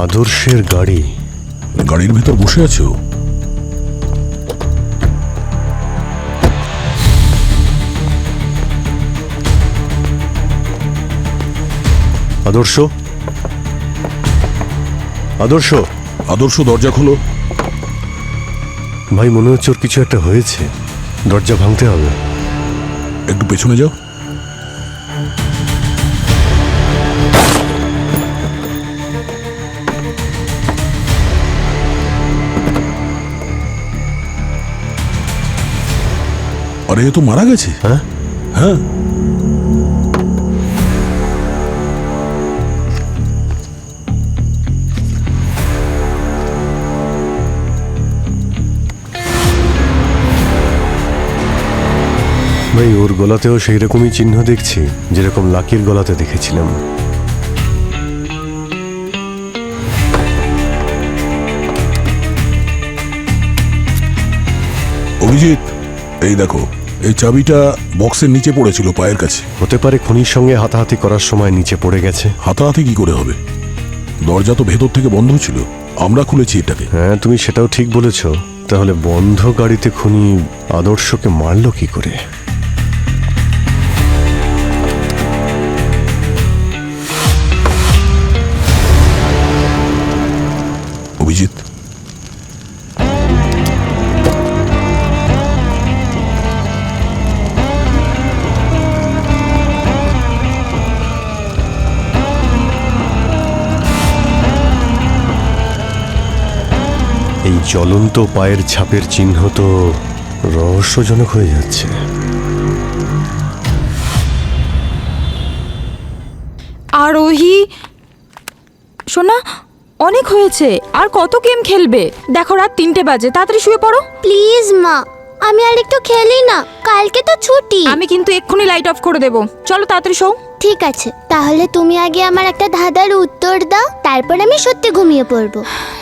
আদর্শের গাড়ি। গাড়ির ভেতর বসে আছো? আদর্শ, আদর্শ, আদর্শ, দরজা খোলো। ভাই মনে হচ্ছে ওর কিছু একটা হয়েছে, দরজা ভাঙতে হবে। একটু পেছনে যাও। আরে এ তো মারা গেছে। হ্যাঁ হ্যাঁ, ভাই ওর গলাতেও সেই রকমই চিহ্ন দেখছি যেরকম লাকির গলাতে দেখেছিলাম। অভিজিৎ, এই দেখো, এই চাবিটা বক্সের নিচে পড়েছিল পায়ের কাছে। হতে পারে খনির সঙ্গে হাতাহাতি করার সময় নিচে পড়ে গেছে। হাতাহাতি কি করে হবে? দরজা তো ভেতর থেকে বন্ধ ছিল, আমরা খুলেছি এটাকে। হ্যাঁ তুমি সেটাও ঠিক বলেছ। তাহলে বন্ধ গাড়িতে খুনি আদর্শকে মারলো কি করে? অভিজিৎ, এই জ্বলন্ত পায়ের ছাপের চিহ্ন তো রহস্যজনক হয়ে যাচ্ছে। আরোহী, শোনা, অনেক হয়েছে। আর কত গেম খেলবে? দেখো রাত 3টে বাজে, তাড়াতাড়ি শুয়ে পড়ো। প্লিজ মা, আমি আর একটু খেলি না, কালকে তো ছুটি। আমি কিন্তু এক্ষুনি লাইট অফ করে দেবো। চলো তাড়াতাড়ি শোও। ঠিক আছে, তাহলে তুমি আগে আমার একটা ধাঁধার উত্তর দাও, তারপর আমি সত্যি ঘুমিয়ে পড়বো।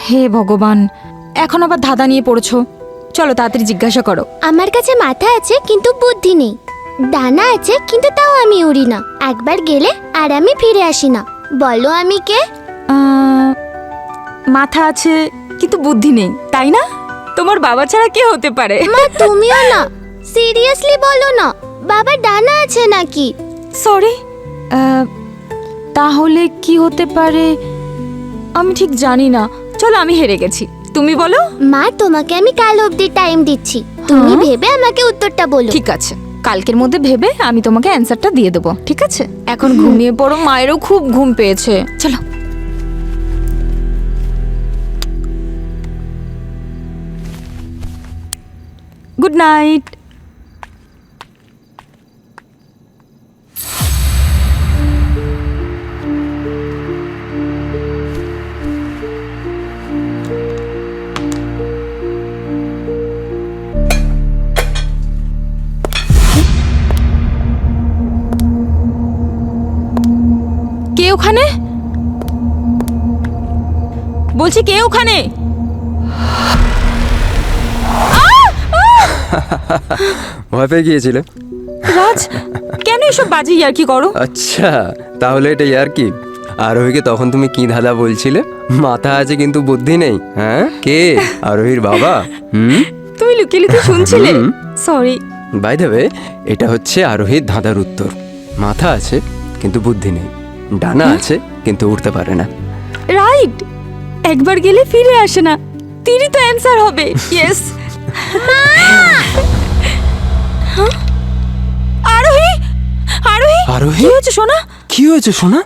হে ভগবান, এখন আবার ধাঁধা নিয়ে পড়েছো। চলো তাড়াতাড়ি জিজ্ঞাসা করো। আমার কাছে মাথা আছে কিন্তু বুদ্ধি নেই, ডানা আছে কিন্তু তাও আমি উড়ি না, একবার গেলে আর আমি ফিরে আসি না। বলো আমি কে? মাথা আছে কিন্তু বুদ্ধি নেই, তাই না? তোমার বাবা ছাড়া কে হতে পারে? মা তুমিও না, সিরিয়াসলি বলো না, বাবার ডানা আছে নাকি? সরি, তাহলে কি হতে পারে আমি ঠিক জানি না। চলো আমি হেরে গেছি, তুমি বলো। মা তোমাকে আমি কাল অবধি টাইম দিচ্ছি, তুমি হ্যাঁ? ভেবে আমাকে উত্তরটা বলো। ঠিক আছে, কালকের মধ্যে ভেবে আমি তোমাকে অ্যান্সারটা দিয়ে দেবো, ঠিক আছে? এখন ঘুমিয়ে পড়ো, মায়েরও খুব ঘুম পেয়েছে। চলো। Good night. কে ওখানে? বলছি কে ওখানে? ভয় পেয়ে গিয়েছিলে? রাজ, কেন এসব বাজে ইয়ার্কি করো? আচ্ছা, তাহলে এটা ইয়ার কি? আরোহীকে তখন তুমি কি ধাঁধা বলছিলে? মাথা আছে কিন্তু বুদ্ধি নেই। হ্যাঁ, কে? আরোহীর বাবা? তুমি লুকিয়ে লুকিয়ে শুনছিলে? সরি। বাই দ্য ওয়ে, এটা হচ্ছে আরোহীর ধাঁধার উত্তর। মাথা আছে কিন্তু বুদ্ধি নেই, ডানা আছে কিন্তু উড়তে পারে না। রাইট, একবার গেলে ফিরে আসে না, তিনই তো অ্যান্সার হবে। ইয়েস। আরোহী, আরোহী, আরোহী? কি হয়েছে সোনা? কি হয়েছে সোনা?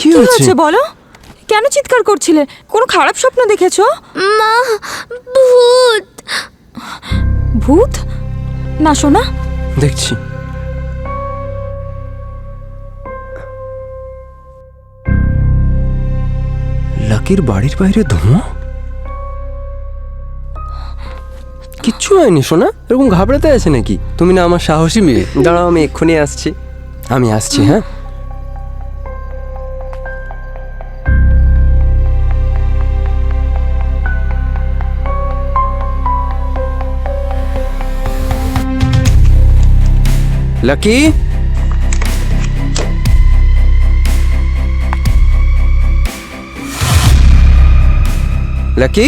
কি কি হয়েছে? হয়েছে বলো? কেন চিৎকার করছিলে? কোনো খারাপ স্বপ্ন দেখেছো? মা, ভূত। ভূত? না সোনা। দেখছি। লাকির বাড়ির বাইরে ধোঁয়া? কিচ্ছু হয়নি সোনা, এরকম ঘাবড়াতে আছে নাকি? তুমি না আমার সাহসী মেয়ে। দাঁড়াও, আমি এক্ষুনি আসছি। আমি আসছি, হ্যাঁ। লাকি, লাকি,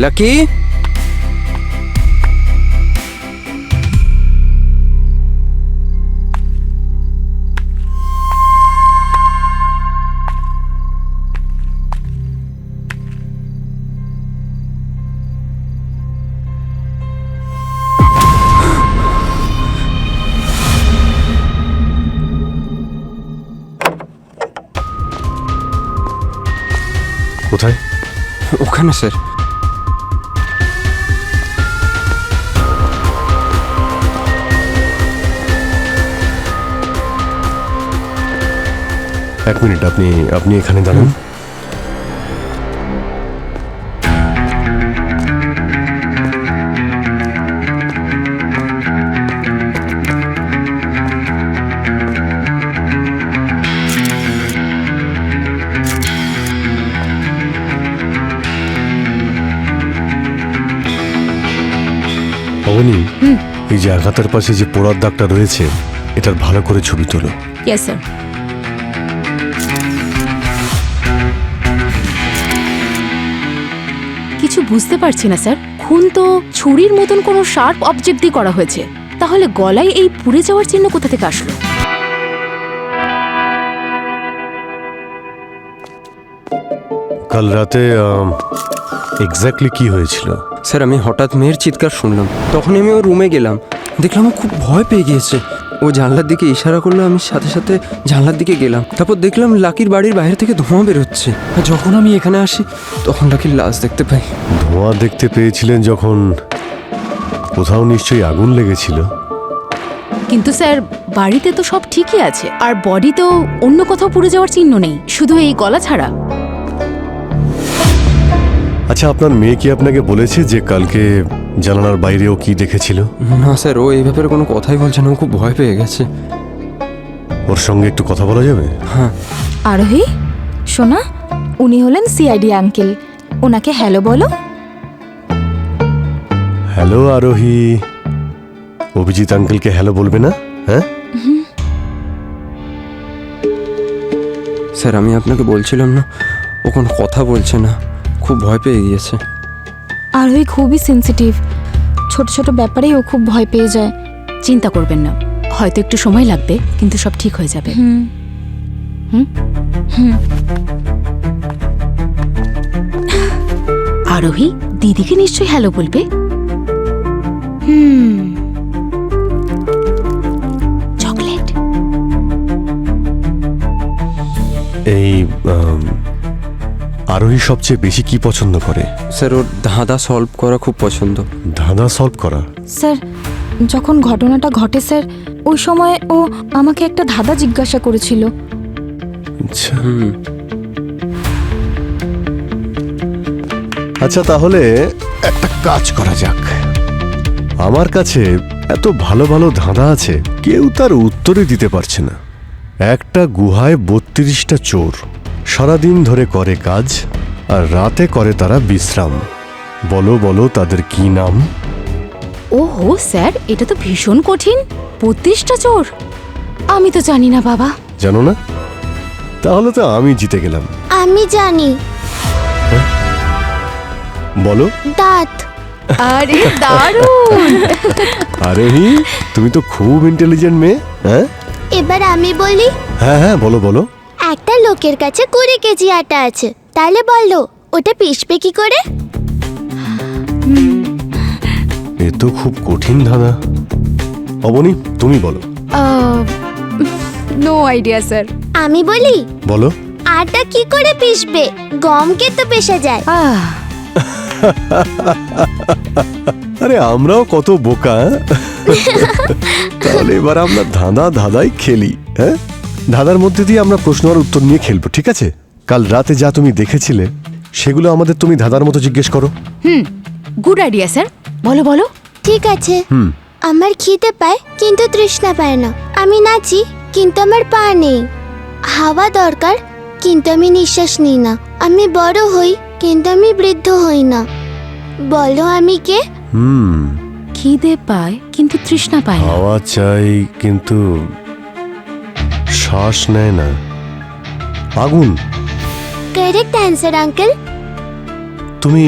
লাকি, কোথায়? ওখানে স্যার। এক মিনিট, আপনি আপনি এখানে দাঁড়ান। অবনী, এই যে আঘাতের পাশে যে পোড়ার দাগটা রয়েছে, এটার ভালো করে ছবি তোলো। Yes sir. কিছু বুঝতে পারছি না স্যার। খুন তো ছুরির মতন কোনো শার্প অবজেক্ট দিয়ে করা হয়েছে, তাহলে গলায় এই পুড়ে যাওয়ার চিহ্ন কোথা থেকে আসলো? কাল রাতে এক্স্যাক্টলি কি হয়েছিল? স্যার আমি হঠাৎ মেয়ের চিৎকার শুনলাম, তখনই আমি ওর রুমে গেলাম, দেখলাম ও খুব ভয় পেয়ে গিয়েছে। ও জানলার দিকে ইশারা করলো, আমি সাথে সাথে জানলার দিকে গেলাম। তারপর দেখলাম লাকির বাড়ির বাইরে থেকে ধোঁয়া বেরোচ্ছে। আর যখন আমি এখানে আসি তখন লাকির লাশ দেখতে পাই। ধোঁয়া দেখতে পেয়েছিলেন যখন, কোথাও নিশ্চয়ই আগুন লেগেছিল। কিন্তু স্যার বাড়িতে তো সব ঠিকই আছে, আর বডিতেও অন্য কোথাও পুড়ে যাওয়ার চিহ্ন নেই, শুধু এই গলা ছাড়া। আচ্ছা, আপনার মেয়ে কি আপনাকে বলেছে যে কালকে জানালার বাইরেও কি দেখেছিল? না স্যার, ও এই ব্যাপারে কোনো কথাই বলছে না, ও খুব ভয় পেয়ে গেছে। ওর সঙ্গে একটু কথা বলা যাবে? হ্যাঁ। আরোহী, শোনা, উনি হলেন সিআইডি আঙ্কেল, ওনাকে হ্যালো বলো। হ্যালো আরোহী। অভিজিৎ আঙ্কেলকে হ্যালো বলবে না? হ্যাঁ স্যার আমি আপনাকে বলছিলাম না, ও কোনো কথা বলছে না, খুব ভয় পেয়ে গিয়েছে। আরোহী খুবই সেনসিটিভ, ছোট ছোট ব্যাপারেই ও খুব ভয় পেয়ে যায়। চিন্তা করবেন না, হয়তো একটু সময় লাগবে, কিন্তু সব ঠিক হয়ে যাবে। আরোহী, দিদিকে নিশ্চয়ই হ্যালো বলবে। চকলেট। এই আরোহী সবচেয়ে বেশি কি পছন্দ করে? স্যার ওর ধাঁধা সলভ করা খুব পছন্দ। ধাঁধা সলভ করা? স্যার, যখন ঘটনাটা ঘটে স্যার, ওই সময় ও আমাকে একটা ধাঁধা জিজ্ঞাসা করেছিল। আচ্ছা। আচ্ছা, তাহলে একটা কাজ করা যাক। আমার কাছে এত ভালো ভালো ধাঁধা আছে, কেউ তার উত্তরই দিতে পারছে না। একটা গুহায় 32টা চোর সারাদিন ধরে করে কাজ, আর রাতে করে তারা বিশ্রাম। বলো বলো তাদের কি নাম? ওহো স্যার, এটা তো ভীষণ কঠিন। 32টা চোর? আমি তো জানি না বাবা। জানো না? তাহলে তো আমি জিতে গেলাম। আমি জানি। বলো। দাঁত। আরে দারুণ! আরোহী, তুমি তো খুব ইন্টেলিজেন্ট মেয়ে। হ্যাঁ এবার আমি বলি। হ্যাঁ হ্যাঁ, বলো বলো। একটা লোকের কাছে 20 কেজি আটা আছে, তাহলে বলো ওটা পিষবে কি করে? এ তো খুব কঠিন ধাঁধা। অবনী, তুমি বলো। No idea sir. আমি বলি। বলো। আটা কি করে পিষবে? গমকে তো পেশা যায়। আরে আমরাও কত বোকা। তাহলে এবার আমরা ধাঁধাই খেলি। হ্যাঁ, ধাঁধার মধ্যে দিয়ে আমরা প্রশ্ন আর উত্তর নিয়ে খেলবো, ঠিক আছে? কাল রাতে যা তুমি দেখেছিলে সেগুলো আমাদের তুমি ধাঁধার মতো জিজ্ঞেস করো। গুড আইডিয়া স্যার, বলো বলো। ঠিক আছে। আমার খিদে পায় কিন্তু তৃষ্ণা পায় না। আমি নাচি কিন্তু আমার পা নেই। হাওয়া দরকার কিন্তু আমি নিঃশ্বাস নিই না। আমি বড় হই কিন্তু আমি বৃদ্ধ হই না। বলো আমি কে? খিদে পায় কিন্তু তৃষ্ণা পায় না। হাওয়া চাই কিন্তু শ্বাস নেয় না। আগুন। Correct answer uncle. তুমি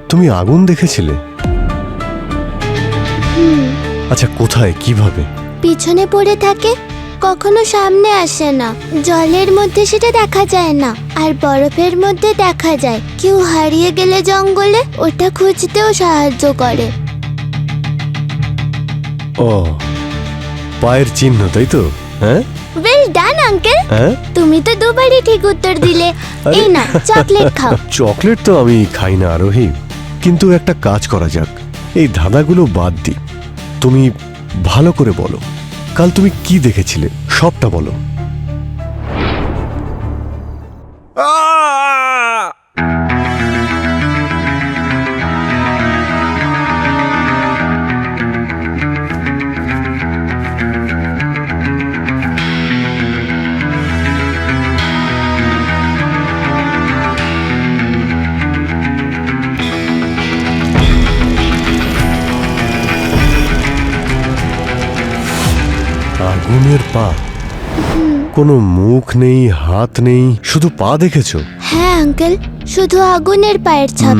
তুমি আগুন দেখেছিলে? আচ্ছা, কোথায়, কিভাবে? পিছনে পড়ে থাকে, কখনো সামনে আসে না। জলের মধ্যে সেটা দেখা যায় না, আর বরফের মধ্যে দেখা যায়। কেউ হারিয়ে গেলে জঙ্গলে ওটা খুঁজতেও সাহায্য করে। ও, পায়ের চিহ্ন, তাই তো? হ্যাঁ ওয়েল ডান আঙ্কেল, হ্যাঁ। তুমি তো দুবারই ঠিক উত্তর দিলে। এই না, চকলেট খাও। চকলেট তো আমি খাই না আরোহী, কিন্তু একটা কাজ করা যাক, এই ধাঁধাগুলো বাদ দিই। তুমি ভালো করে বলো, কাল তুমি কি দেখেছিলে, সবটা বলো। আগুনের পা, কোনো মুখ নেই, হাত নেই, শুধু পা দেখেছো? হ্যাঁ আঙ্কেল, শুধু আগুনের পায়ের ছাপ।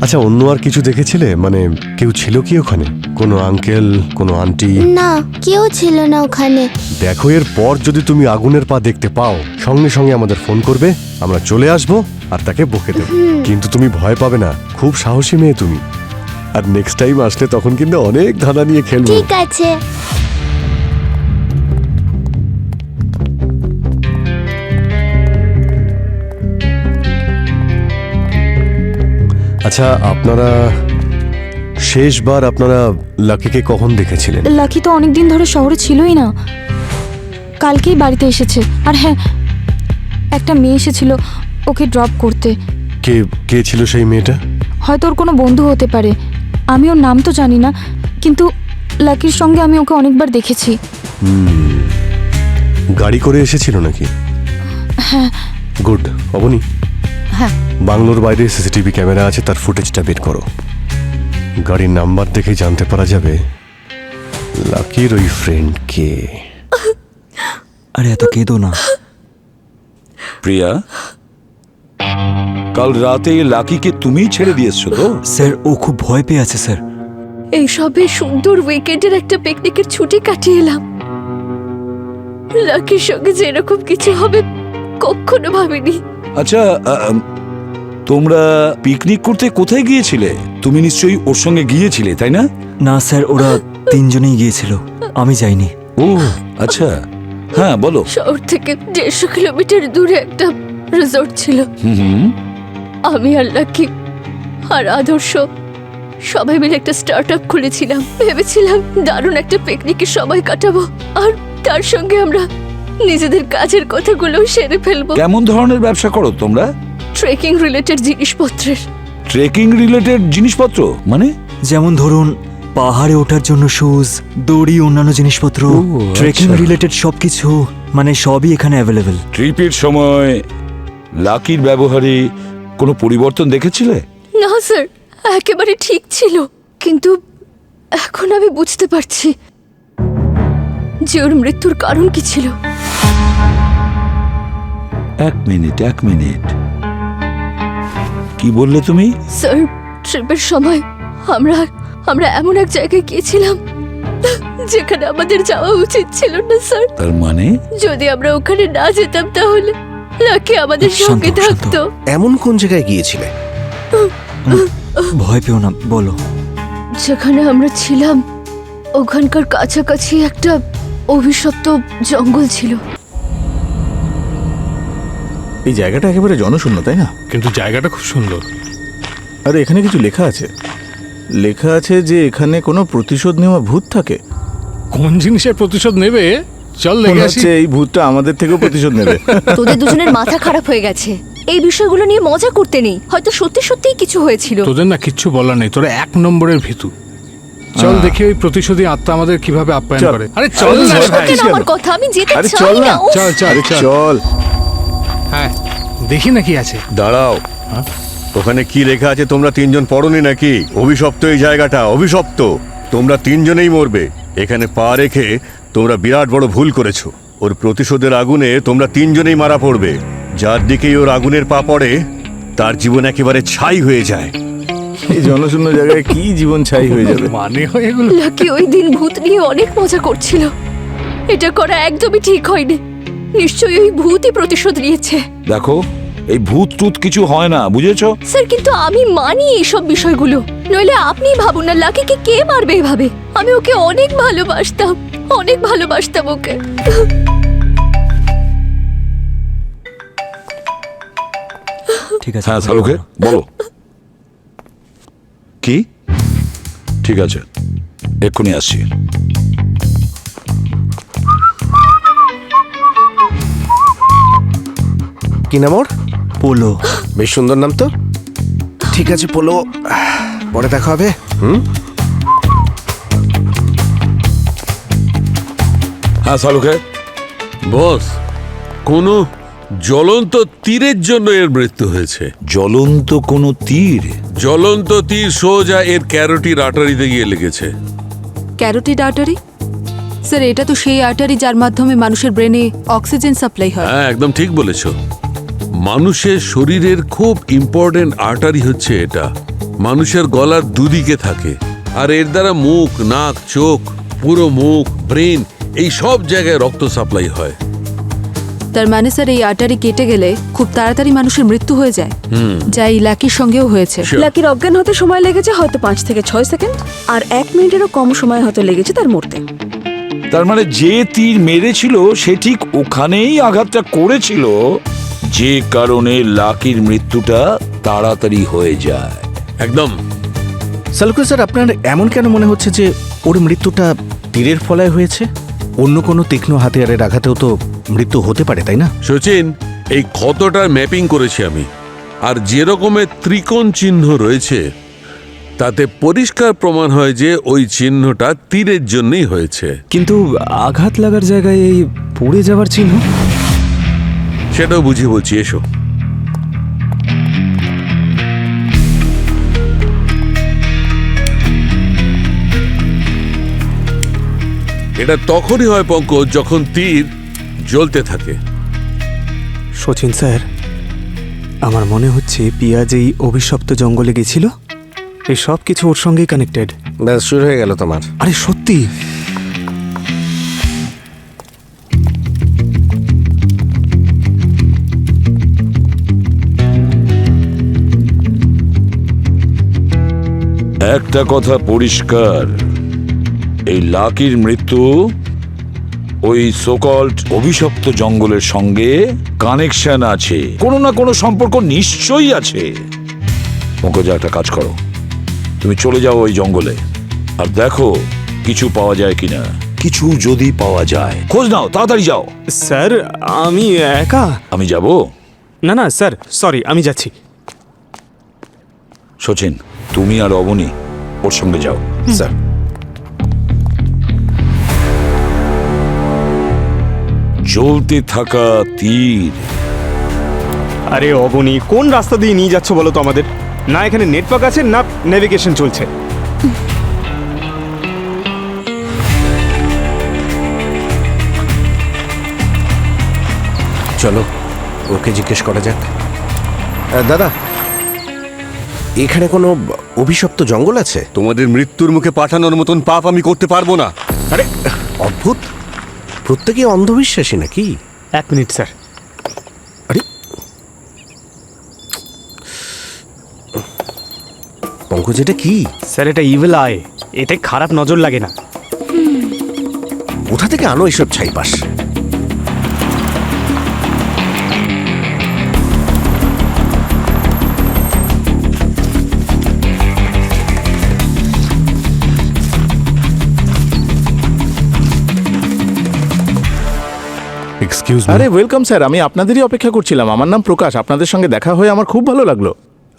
আচ্ছা, অন্য আর কিছু দেখেছিলে? মানে কেউ ছিল কি ওখানে? কোনো আঙ্কেল, কোনো আন্টি? না, কেউ ছিল না ওখানে। দেখো, এর পর যদি তুমি আগুনের পা দেখতে পাও, সঙ্গে সঙ্গে আমাদের ফোন করবে, আমরা চলে আসবো আর তাকে বকে দেবো। কিন্তু তুমি ভয় পাবে না, খুব সাহসী মেয়ে তুমি। আর নেক্সট টাইম আসলে তখন কিন্তু অনেক ধাঁধা নিয়ে খেলবো। ঠিক আছে। আচ্ছা, আপনারা শেষবার লাকিকে কখন দেখেছিলেন? লাকি তো অনেকদিন ধরে শহরে ছিলই না, কালকেই বাড়িতে এসেছে। আর হ্যাঁ, একটা মেয়ে এসেছিল ওকে ড্রপ করতে। কে কে ছিল সেই মেয়েটা? হয়তো ওর কোনো বন্ধু হতে পারে, আমি ওর নাম তো জানি না, কিন্তু লাকির সঙ্গে আমি ওকে অনেকবার দেখেছি। গাড়ি করে এসেছিল নাকি? হ্যাঁ। গুড। অবনী, হ্যাঁ। বাংলোর বাইরে সিসিটিভি ক্যামেরা আছে, তার ফুটেজটা বের করো। গাড়ির নাম্বার দেখে জানতে পারা যাবে লাকির ওই ফ্রেন্ড কে। আরে এত কেঁদো না। প্রিয়া, কাল রাতে লাকিকে তুমিই ছেড়ে দিয়েছো তো? স্যার, ও খুব ভয় পেয়ে আছে স্যার। এই সবে সুন্দর উইকেন্ডের একটা পিকনিকের ছুটি কাটিয়ে এলাম। লাকির সঙ্গে যে এরকম কিছু হবে কখনো ভাবিনি। আচ্ছা, তোমরা পিকনিক করতে কোথায় গিয়েছিলে? তুমি নিশ্চয়ই ওর সঙ্গে গিয়েছিলে, তাই না? না স্যার, ওরা তিনজনেই গিয়েছিল, আমি যাইনি। ও আচ্ছা, হ্যাঁ বলো। শহর থেকে 150 কিলোমিটার দূরে একটা রিসর্ট ছিল। হুম। আমি আর লাকি আর আদর্শ সবাই মিলে একটা স্টার্ট আপ খুলেছিলাম। ভেবেছিলাম দারুণ একটা পিকনিকের সময় কাটাবো, আর তার সঙ্গে আমরা নিজেদের কাজের কথাগুলো সেরে ফেলবো। কেমন ধরনের ব্যবসা করো তোমরা? ট্রেকিং রিলেটেড জিনিসপত্রের। ট্রেকিং রিলেটেড জিনিসপত্র মানে? যেমন ধরুন, পাহাড়ে ওঠার জন্য শুজ, দড়ি, অন্যান্য জিনিসপত্র, ট্রেকিং আচ্ছা। রিলেটেড সবকিছু, মানে সবই এখানে অ্যাভেলেবেল। ট্রিপের সময় লাকির ব্যবহারে কোনো পরিবর্তন দেখেছিলে? না স্যার, একেবারে ঠিক ছিল, কিন্তু এখন আমি বুঝতে পারছি যে ওর মৃত্যুর কারণ কি ছিল। এক মিনিট, কি বললে তুমি? স্যার, ট্রিপের সময় আমরা এমন এক জায়গায় গিয়েছিলাম যেখানে আমাদের যাওয়া উচিত ছিল না স্যার। তার মানে? যদি আমরা ওখানে না যেতাম তাহলে লাকি আমাদের শান্ত, সঙ্গে শান্ত। থাকতো। এমন কোন জায়গায় গিয়েছিলে? ভয় পেও না, বলো। যেখানে আমরা ছিলাম ওখানকার কাছাকাছি একটা অভিশপ্ত জঙ্গল ছিল। এই জায়গাটা একেবারে জনশূন্য, তাই না? কিন্তু জায়গাটা খুব সুন্দর। আরে এখানে কিছু লেখা আছে, লেখা আছে যে এখানে কোনো প্রতিশোধ নেওয়া ভূত থাকে। কোন জিনিসের প্রতিশোধ নেবে? চল মনে দেখে আসি। হচ্ছে এই ভূতটা আমাদের থেকেও প্রতিশোধ নেবে। তোদের দুজনের মাথা খারাপ হয়ে গেছে, এই বিষয়গুলো নিয়ে মজা করতে নেই। হয়তো সত্যি সত্যিই কিছু হয়েছিল। তোদের না কিচ্ছু বলার নেই, তোরা 1 নম্বরের ভীতু। চল দেখি ওই প্রতিশোধী আত্মা আমাদের কিভাবে আপ্যায়ন চল। করে। আরে চল আরে না চল, ভাই। কেন? আমার কথা আমি যেতে আরে চাই চল না। না। উফ। চল চল আরে চল। চল। হ্যাঁ, দেখি না কি আছে। দাঁড়াও, ওখানে কি লেখা আছে তোমরা তিনজন পড়নি নাকি? অভিশপ্ত এই জায়গাটা, অভিশপ্ত। তোমরা তিনজনেই মরবে। এখানে পা রেখে তোমরা বিরাট বড় ভুল করেছো। ওর প্রতিশোধের আগুনে তোমরা তিনজনেই মারা পড়বে। যার দিকেই ওর আগুনের পা পড়ে তার জীবন একেবারে ছাই হয়ে যায়। এই জনশূন্য জায়গায় কি জীবন ছাই হয়ে যাবে? মানে হয় এগুলো? লাকি ওই দিন ভূত নিয়ে অনেক মজা করছিল। এটা করা একদমই ঠিক হয়নি। নিশ্চয়ই ওই ভূতই প্রতিশোধ নিয়েছে। দেখো, এই ভূত টুত কিছু হয় না, বুঝেছো? স্যার, কিন্তু আমি মানি এইসব বিষয়গুলো। নইলে আপনি ভাবুন না, লাকিকে কে মারবে এভাবে? আমি ওকে অনেক ভালোবাসতাম, অনেক ভালোবাসতাম ওকে। ঠিক আছে। হ্যাঁ শালুকে বলো। কি? ঠিক আছে, এক্ষুনি আসছি। কি নাম ওর? পোলো। বেশ সুন্দর নাম তো। ঠিক আছে পোলো, পরে দেখা হবে। হ্যাঁ শালুকে। বস, কোনো জ্বলন্ত তীরের জন্য এর মৃত্যু হয়েছে। জ্বলন্ত কোনো তীর? জ্বলন্ত তীর সোজা এর ক্যারোটির আর্টারিতে গিয়ে লেগেছে। Carotid artery? স্যার, এটা তো সেই আর্টারি যার মাধ্যমে মানুষের ব্রেনে অক্সিজেন সাপ্লাই হয়। হ্যাঁ, একদম ঠিক বলেছ। মানুষের শরীরের খুব ইম্পর্টেন্ট আর্টারি হচ্ছে এটা। মানুষের গলার দুদিকে থাকে, আর এর দ্বারা মুখ, নাক, চোখ, পুরো মুখ, ব্রেন, এই সব জায়গায় রক্ত সাপ্লাই হয়। তার মানে স্যার, এই আর্টারি কেটে গেলে খুব তাড়াতাড়ি মানুষের মৃত্যু হয়ে যায়, যা এই লাকির সঙ্গেও হয়েছে। Sure. লাকির অজ্ঞান হতে সময় লেগেছে হয়তো 5 থেকে 6 সেকেন্ড, আর 1 মিনিটেরও কম সময় হয়তো লেগেছে তার মরতে। তার মানে যে তীর মেরেছিল সে ঠিক ওখানেই আঘাতটা করেছিল, যে কারণে লাকির মৃত্যুটা তাড়াতাড়ি হয়ে যায়। একদম। সালুকে স্যার, আপনার এমন কেন মনে হচ্ছে যে ওর মৃত্যুটা তীরের ফলায় হয়েছে? অন্য কোনো তীক্ষ্ণ হাতিয়ারের আঘাতেও তো মৃত্যু হতে পারে, তাই না? সচিন, এই ক্ষতটার ম্যাপিং করেছি আমি, আর যে রকমের ত্রিকোণ চিহ্ন রয়েছে তাতে পরিষ্কার প্রমাণ হয় যে ওই চিহ্নটা তীরের জন্যই হয়েছে। কিন্তু আঘাত লাগার জায়গায় এই পুড়ে যাওয়ার চিহ্ন? সেটাও বুঝিয়ে বলছি, এসো। এটা তখনই হয় পঙ্কজ, যখন তীর জ্বলতে থাকে। সচিন স্যার, আমার মনে হচ্ছে পিয়াজ এই অভিশপ্ত জঙ্গলে গেছিল। এই সব কিছু ওর সঙ্গেই কানেক্টেড। ব্যাস শুরু হয়ে গেল তোমার। আরে সত্যি? একটা কথা পরিষ্কার, এই লাকির মৃত্যু ওই সোকল্ড অভিশপ্ত জঙ্গলের সঙ্গে কানেকশন আছে, কোনো না কোনো সম্পর্ক নিশ্চয়ই আছে। পঙ্কজ, একটা কাজ করো, তুমি চলে যাও ওই জঙ্গলে আর দেখো কিছু পাওয়া যায় কিনা। কিছু যদি পাওয়া যায় খোঁজ নাও, তাড়াতাড়ি যাও। স্যার, আমি একা? আমি যাব? না না স্যার, সরি, আমি যাচ্ছি। সচিন, তুমি আর অবনী ওর সঙ্গে যাও। স্যার, জ্বলতে থাকা তীর। আরে অবনী, কোন রাস্তা দিয়ে নিয়ে যাচ্ছ বলো তো আমাদের? না এখানে নেটওয়ার্ক আছে, না নেভিগেশন চলছে। চলো ওকে জিজ্ঞেস করা যাক। দাদা, এখানে কোনো অভিশপ্ত জঙ্গল আছে? তোমাদের মৃত্যুর মুখে পাঠানোর মতন পাপ আমি করতে পারবো না। আরে অদ্ভুত, প্রত্যেকে অন্ধবিশ্বাসী নাকি? 1 মিনিট স্যার। আরে পঙ্কজ, এটা কি? স্যার, এটা ইভিল আই। এতে খারাপ নজর লাগে না। কোথা থেকে আনো এইসব ছাইপাস? Excuse me. আরে ওয়েলকাম স্যার, আমি আপনাদেরই অপেক্ষা করছিলাম। আমার নাম প্রকাশ, আপনাদের সঙ্গে দেখা হয়ে আমার খুব ভালো লাগলো।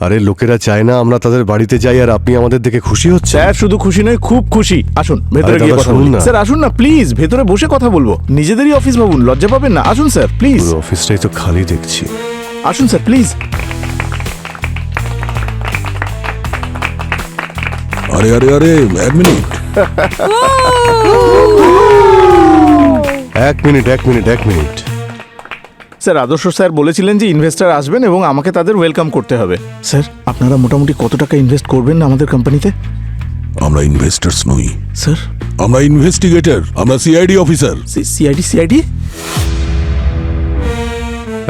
আরে লোকেরা চায় না আমরা তাদের বাড়িতে যাই, আর আপনি আমাদের দেখে খুশি হচ্ছে? স্যার শুধু খুশি নয়, খুব খুশি। আসুন ভেতরে আরে গিয়ে দাদা, কথা শুনুন বলুন। না। স্যার আসুন না প্লিজ, ভেতরে বসে কথা বলবো। নিজেদেরই অফিস ভাবুন, লজ্জা পাবেন না। আসুন স্যার প্লিজ, পুরো অফিসটাই তো খালি দেখছি। আসুন স্যার প্লিজ। আরে আরে আরে এক মিনিট। এক মিনিট। স্যার আদর্শ স্যার বলেছিলেন যে ইনভেস্টর আসবেন এবং আমাকে তাদের ওয়েলকাম করতে হবে। স্যার আপনারা মোটামুটি কত টাকা ইনভেস্ট করবেন আমাদের কোম্পানিতে? আমরা ইনভেস্টার্স নই, স্যার আমরা ইনভেস্টিগেটর, আমরা সিআইডি অফিসার। সিআইডি?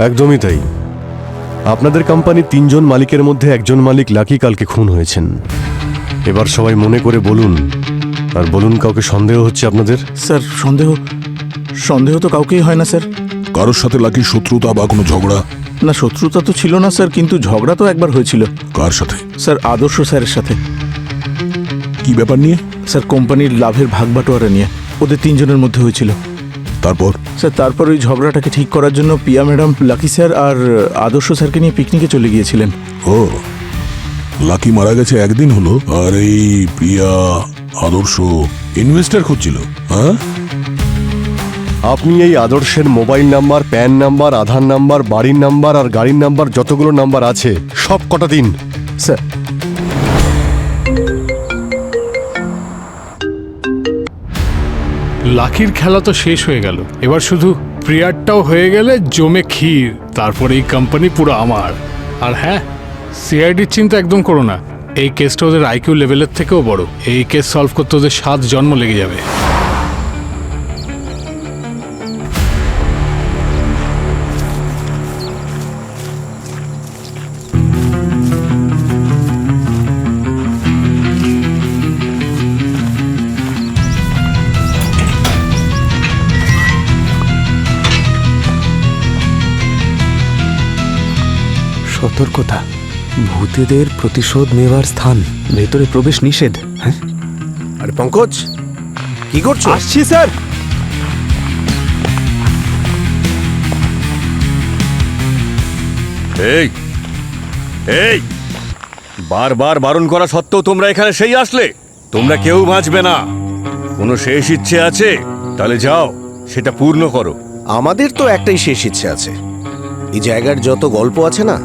একদমই তাই। আপনাদের কোম্পানি 3 জন মালিকের মধ্যে একজন মালিক লাকি কালকে খুন হয়েছেন। এবার সবাই মনে করে বলুন, আর বলুন কাউকে সন্দেহ হচ্ছে আপনাদের? স্যার সন্দেহ তো কাউকেই হয় না স্যার। কারোর সাথে লাকির শত্রুতা বা কোনো ঝগড়া? না, শত্রুতা তো ছিল না স্যার, কিন্তু ঝগড়া তো একবার হয়েছিল। কার সাথে? স্যার আদর্শ স্যারের সাথে। কি ব্যাপার নিয়ে? স্যার কোম্পানির লাভের ভাগ বাটোয়ারা নিয়ে ওদের 3 জনের মধ্যে হয়েছিল। তারপর? স্যার তারপর ওই ঝগড়াটাকে ঠিক করার জন্য পিয়া ম্যাডাম লাকি স্যার আর আদর্শ স্যারকে নিয়ে পিকনিকে চলে গিয়েছিলেন। ও, লাকি মারা গেছে একদিন হলো, আর এই প্রিয়া আদর্শ ইনভেস্টর খুঁজছিল। হ্যাঁ, আপনি এই আদর্শের মোবাইল নাম্বার, প্যান নাম্বার, আধার নাম্বার, বাড়ির নাম্বার আর গাড়ির নাম্বার যতগুলো নাম্বার আছে সব কটা দিন। স্যার লাকির খেলা তো শেষ হয়ে গেল, এবার শুধু প্রিয়ারটাও হয়ে গেলে জমে ক্ষীর। তারপরে এই কোম্পানি পুরো আমার। আর হ্যাঁ, সিআইডির চিন্তা একদম করো না, এই কেসটা ওদের আইকিউ লেভেলের থেকেও বড়। এই কেস সলভ করতে ওদের 7 জন্ম লেগে যাবে। সতর্কতা, ভূতেদের প্রতিশোধ নেওয়ার স্থান, ভেতরে প্রবেশ নিষেধ। হ্যাঁ, আরে পঙ্কজ, কি করছো? আসছি স্যার। এই এই বারবার বারণ করা সত্ত্বেও তোমরা এখানে সেই আসলে? তোমরা কেউ বাঁচবে না। কোনো শেষ ইচ্ছে আছে? তাহলে যাও, সেটা পূর্ণ করো। আমাদের তো একটাই শেষ ইচ্ছে আছে। এই জায়গার যত গল্প আছে না,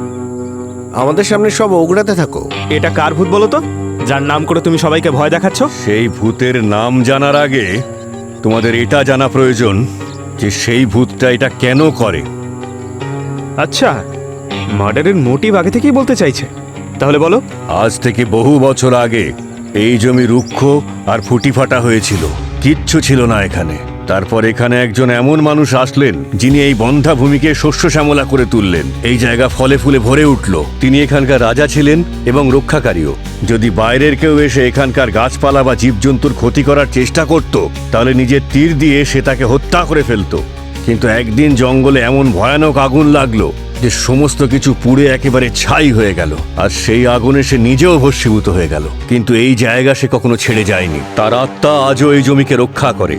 আমাদের সামনে সব ওগড়াতে থাকো। এটা কার ভূত বলো তো, যার নাম করে তুমি সবাইকে ভয় দেখাচ্ছ? সেই ভূতের নাম জানার আগে তোমাদের এটা জানা প্রয়োজন যে সেই ভূতটা এটা কেন করে। আচ্ছা, মার্ডারের মোটিভ আগে থেকেই বলতে চাইছে, তাহলে বলো। আজ থেকে বহু বছর আগে এই জমি রুক্ষ আর ফুটিফাটা হয়েছিল, কিচ্ছু ছিল না এখানে। তারপর এখানে একজন এমন মানুষ আসলেন যিনি এই বন্ধা ভূমিকে শস্য শ্যামলা করে তুললেন। এই জায়গা ফলে ফুলে ভরে উঠল। তিনি এখানকার রাজা ছিলেন এবং রক্ষাকারীও। যদি বাইরের কেউ এসে এখানকার গাছপালা বা জীবজন্তুর ক্ষতি করার চেষ্টা করত, তাহলে নিজের তীর দিয়ে সে তাকে হত্যা করে ফেলত। কিন্তু একদিন জঙ্গলে এমন ভয়ানক আগুন লাগলো যে সমস্ত কিছু পুড়ে একেবারে ছাই হয়ে গেল, আর সেই আগুনে সে নিজেও ভস্মীভূত হয়ে গেল। কিন্তু এই জায়গা সে কখনো ছেড়ে যায়নি। তার আত্মা আজও এই জমিকে রক্ষা করে।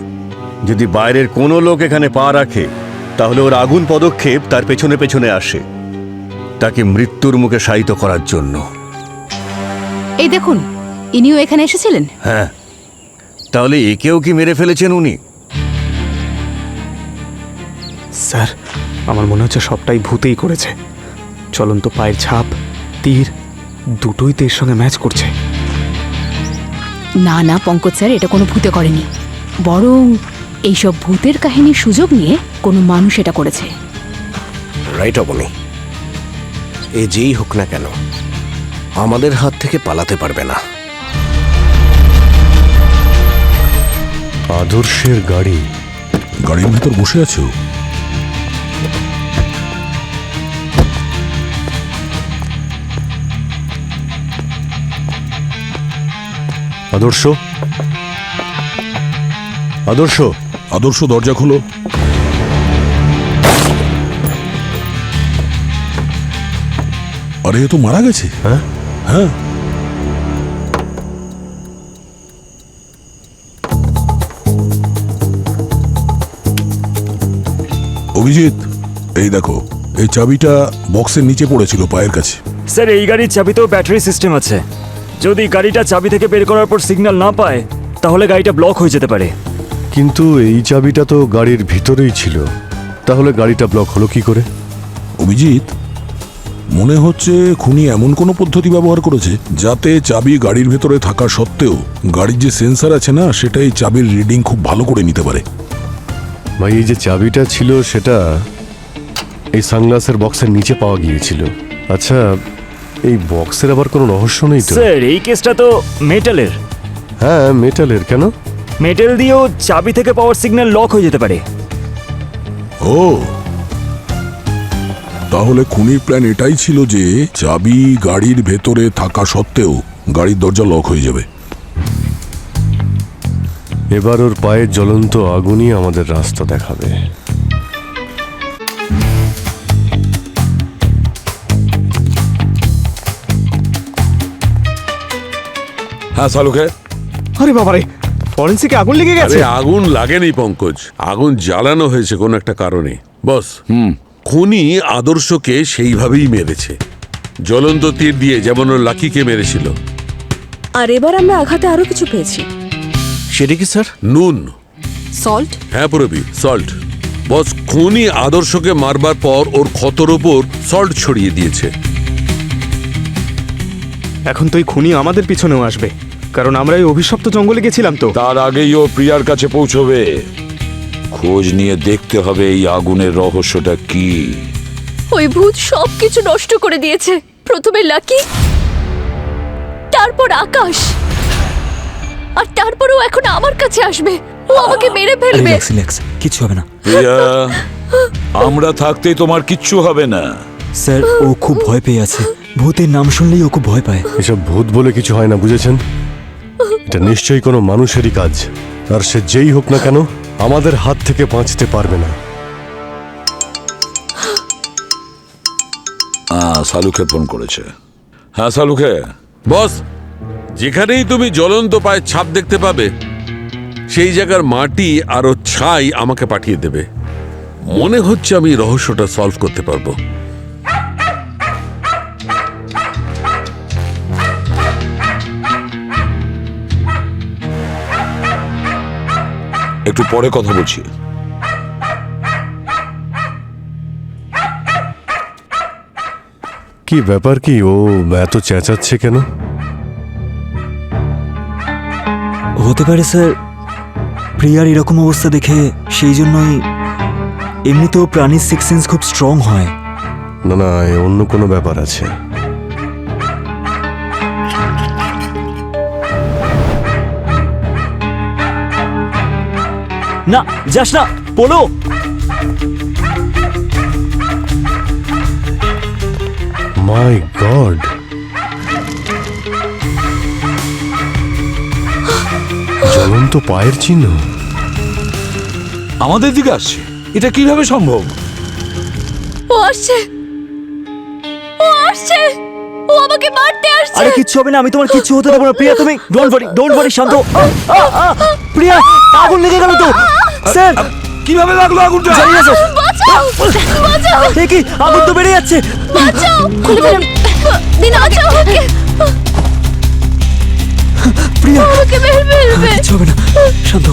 যদি বাইরের কোনো লোক এখানে পা রাখে, তাহলে ওর আগুন পদক্ষেপ তার পেছনে পেছনে আসে, তাকে মৃত্যুর মুখে শায়িত করার জন্য। এই দেখুন, ইনিও এখানে এসেছিলেন। হ্যাঁ, তাহলে একেও কি মেরে ফেলেছেন উনি? স্যার, আমার মনে হচ্ছে সবটাই ভূতেই করেছে। চলন্ত পায়ের ছাপ, তীর, দুটোই তো এর সঙ্গে ম্যাচ করছে। না না পঙ্কজ স্যার, এটা কোনো ভূতে করেনি, বরং এইসব ভূতের কাহিনীর সুযোগ নিয়ে কোনো মানুষ এটা করেছে। রাইট অবনি, এ যেই হোক না কেন আমাদের হাত থেকে পালাতে পারবে না। আদর্শের গাড়ি, গাড়ির ভেতর বসে আছো? আদর্শ, আদর্শ, আদর্শ, দরজা খোলো। আরে এ তো মারা গেছে। হ্যাঁ হ্যাঁ, অভিজিৎ, এই দেখো, এই চাবিটা বক্সের নিচে পড়েছিল পায়ের কাছে। স্যার, এই গাড়ির চাবিতেও ব্যাটারি সিস্টেম আছে। যদি গাড়িটা চাবি থেকে বের করার পর সিগন্যাল না পায়, তাহলে গাড়িটা ব্লক হয়ে যেতে পারে। কিন্তু এই চাবিটা তো গাড়ির ভিতরেই ছিল, তাহলে গাড়িটা ব্লক হলো কি করে? অভিজিৎ, মনে হচ্ছে খুনি এমন কোনো পদ্ধতি ব্যবহার করেছে যাতে চাবি গাড়ির ভেতরে থাকা সত্ত্বেও গাড়ির যে সেন্সার আছে না, সেটাই চাবির রিডিং খুব ভালো করে নিতে পারে। ভাই এই যে চাবিটা ছিল সেটা এই সানগ্লাসের বক্সের নিচে পাওয়া গিয়েছিল। আচ্ছা, এই বক্সের আবার কোনো রহস্য নেই তো? স্যার এই কেসটা তো মেটালের। হ্যাঁ, মেটালের। কেন? মেটাল দিয়েও চাবি থেকে পাওয়ার সিগন্যাল লক হয়ে যেতে পারে। ও, তাহলে খুনির প্ল্যান এটাই ছিল যে চাবি গাড়ির ভেতরে থাকা সত্ত্বেও গাড়ির দরজা লক হয়ে যাবে। এবার ওর পায়ের জ্বলন্ত আগুনই আমাদের রাস্তা দেখাবে। হ্যাঁ সালুকে। আরে বাবারে, ফরেন্সিকে আগুন লেগে গেছে। আরে আগুন লাগেনি পঙ্কজ, আগুন জ্বালানো হয়েছে কোন একটা কারণে। বস, খুনি আদর্শকে সেইভাবেই মেরেছে, জ্বলন্ত তীর দিয়ে, যেমন ওর লাকিকে মেরেছিল। আর এবার আমরা আঘাতে আরো কিছু পেয়েছি। সেটা কি স্যার? নুন। সল্ট? হ্যাঁ পুরবি, সল্ট। বস, খুনি আদর্শকে মারবার পর ওর ক্ষতর ওপর সল্ট ছড়িয়ে দিয়েছে। এখন তো এই খুনি আমাদের পিছনেও আসবে, কারণ আমরা এই অভিশপ্ত জঙ্গলে গেছিলাম তো। তার আগেই ও প্রিয়ার কাছে পৌঁছবে। খোঁজ নিয়ে দেখতে হবে এই আগুনের রহস্যটা কি। ওই ভূত সবকিছু নষ্ট করে দিয়েছে। প্রথমে লাকি, তারপর আকাশ, আর তারপরও এখন আমার কাছে আসবে। ও আমাকে মেরে ফেলবে। কিছু হবে না প্রিয়া, আমরা থাকতেই তোমার কিচ্ছু হবে না। স্যার, ও খুব ভয় পেয়ে আছে। ভূতের নাম শুনলেই ও খুব ভয় পায়। এসব ভূত বলে কিছু হয় না, বুঝেছেন? এটা নিশ্চয়ই কোনো মানুষেরই কাজ, আর সে যেই হোক না কেন আমাদের হাত থেকে বাঁচতে পারবে না। সালুকে ফোন করেছে। হ্যাঁ সালুকে। বস, যেখানেই তুমি জ্বলন্ত পায়ের ছাপ দেখতে পাবে সেই জায়গার মাটি আর ও ছাই আমাকে পাঠিয়ে দেবে। মনে হচ্ছে আমি রহস্যটা সলভ করতে পারবো। একটু পরে কথা বলছি। কি ব্যাপার, কি ও এত চেঁচাচ্ছে কেন? হতে পারে স্যার প্রিয়ার এরকম অবস্থা দেখে, সেই জন্যই। এমনিতেও প্রাণীর সিক্স সেন্স খুব স্ট্রং হয়। না না, অন্য কোনো ব্যাপার আছে। না, যাস না, পোলো। মাই গড, জ্বলন্ত পায়ের চিহ্ন আমাদের দিকে আসছে। এটা কিভাবে সম্ভব? ও আসছে, ও আসছে, ও আমাকে মারতে আসছে। আরে কিচ্ছু হবে না, আমি তোমার কিচ্ছু হতে দেবো না। প্রিয়া তুমি ডোন্ট ওয়ারি, শান্ত। প্রিয়া, আগুন লেগে গেল তো। স্যার, কিভাবে লাগলো আগুনটা? জানি না স্যার। বাঁচাও, বাঁচাও। এ কি, আগুন তো বেড়ে যাচ্ছে। বাঁচাও, খুলে ফেলুন। দিনা, বাঁচাও ওকে। প্রিয়া, আমাকে মেরে ফেলবে। কিচ্ছু হবে না, শান্ত।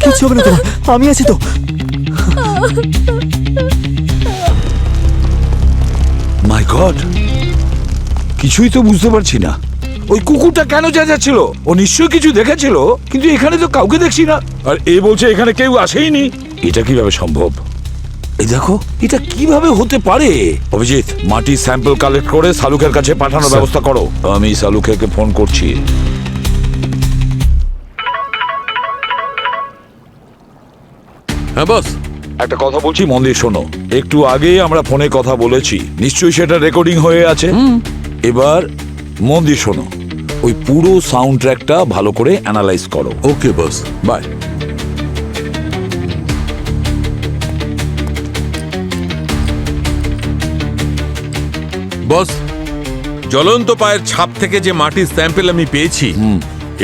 কিচ্ছু হবে না তোমার, আমি আছি তো। মাই গড, কিছুই তো বুঝতে পারছি না। ওই কুকুরটা কেন চেঁচাচ্ছিল? ও নিশ্চয়ই কিছু দেখেছিল, কিন্তু এখানে তো কাউকে দেখছি না। আর এ বলছে এখানে কেউ আসেইনি। এটা কিভাবে সম্ভব? এই দেখো, এটা কিভাবে হতে পারে? অভিজিৎ, মাটির স্যাম্পল কালেক্ট করে সালুকের কাছে পাঠানোর ব্যবস্থা করো। আমি সালুকে ফোন করছি। হ্যাঁ বস, একটা কথা বলছি, মন দিয়ে শোনো। একটু আগে আমরা ফোনে কথা বলেছি, নিশ্চয়ই সেটা রেকর্ডিং হয়ে আছে। এবার মন দিয়ে শোনো, ওই পুরো সাউন্ড ট্র্যাকটা ভালো করে অ্যানালাইজ করো। ওকে বস, বাই। বস, জ্বলন্ত পায়ের ছাপ থেকে যে মাটির স্যাম্পল আমি পেয়েছি,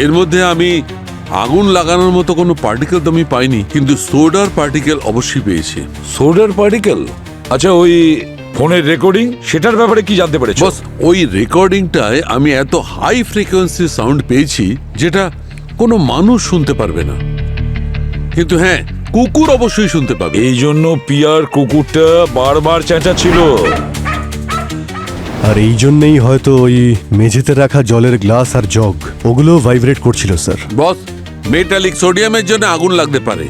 এর মধ্যে আমি আগুন লাগানোর মতো কোনো পার্টিকেল তো আমি পাইনি, কিন্তু সোডার পার্টিকেল অবশ্যই পেয়েছি। সোডার পার্টিকেল? আচ্ছা, ওই ফোনের রেকর্ডিং, সেটার ব্যাপারে কি জানতে পেরেছো? বস, ওই রেকর্ডিংটায় আমি এত হাই ফ্রিকোয়েন্সি সাউন্ড পেয়েছি যেটা কোনো মানুষ শুনতে পারবে না, কিন্তু হ্যাঁ, কুকুর অবশ্যই শুনতে পাবে। এই জন্য পিয়ার কুকুরটা বারবার চেঁচাচ্ছিল। আর এই জন্যেই হয়তো ওই মেঝেতে রাখা জলের গ্লাস আর জগ ওগুলো ভাইব্রেট করছিল স্যার। বস, মেটালিক সোডিয়ামের জন্য আগুন লাগতে পারে,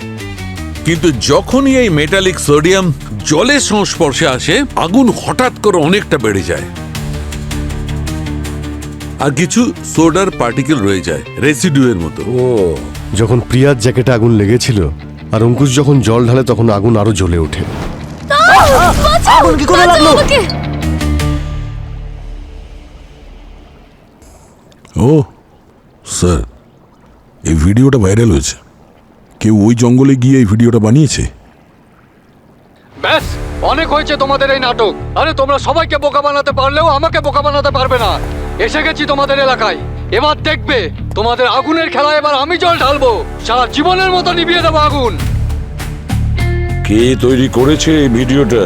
কিন্তু যখনই এই মেটালিক সোডিয়াম জলের সংস্পর্শে আসে আগুন হঠাৎ করে অনেকটা বেড়ে যায় আর কিছু সোডার পার্টিকেল রয়ে যায় রেসিডিউয়ের মতো। যখন প্রিয়ার জ্যাকেটে আগুন লেগেছিল আর অঙ্কুশ যখন জল ঢালে তখন আগুন আরো জ্বলে ওঠে। আগুন কি করে লাগলো? ও স্যার, এই ভিডিওটা ভাইরাল হয়েছে। কেউ ওই জঙ্গলে গিয়ে এই ভিডিওটা বানিয়েছে। ব্যাস, অনেক হয়েছে তোমাদের এই নাটক। আরে তোমরা সবাইকে বোকা বানাতে পারলেও আমাকে বোকা বানাতে পারবে না। এসে গেছি তোমাদের এলাকায়, এবার দেখবে তোমাদের আগুনের খেলা এবার আমি জল ঢালবো, সারা জীবনের মতো নিভিয়ে দেবো আগুন। কে তৈরি করেছে এই ভিডিওটা,